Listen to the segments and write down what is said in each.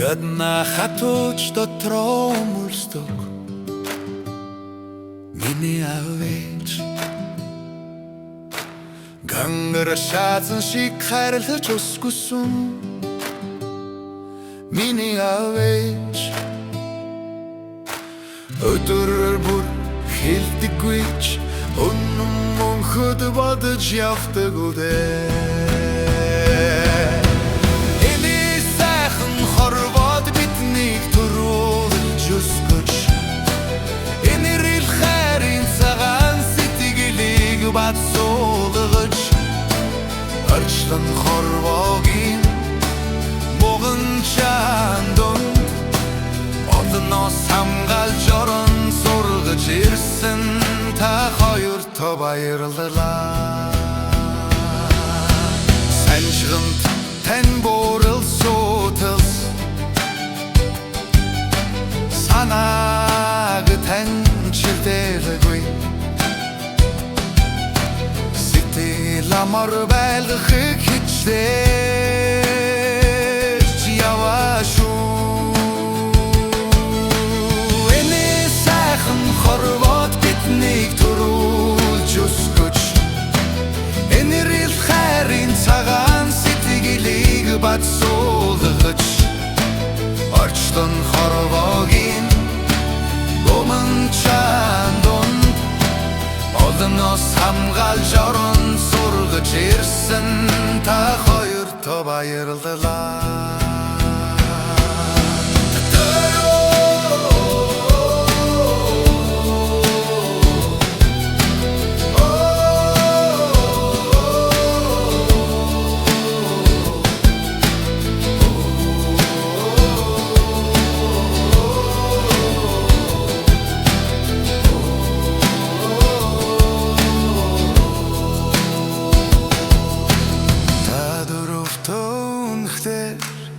Гадна хатууч дотроо мөрсдөг миний авэж гангара шаазан шиг хайрлаж өсгөсөн миний авэж өдөр бүр хэлдэггүйч өнөн мөнхөд бодож явдаг үдээ Суулгаж арчлан хорвогийн могончаан донд одноос хамгаалж орон сургаж ирсэн та хоёртоо баярлалаа. Санжигт тань буурал суутал санааг таньчилдэггүй ламар байлгахыг хичээж яваашу энэ сайхан хорвоод биднийг төрүүлж өсгөж энэ ирэл хайрын цагаан сэтгэлийг бацуулгаж орчлон хорвогийн гомончаан донд одноос хамгаалж орон ирсэн та хоёртоо баярлалаа.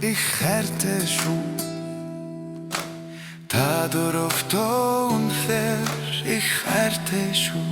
Ich härte schon, ta dürfte unfair, ich härte schon.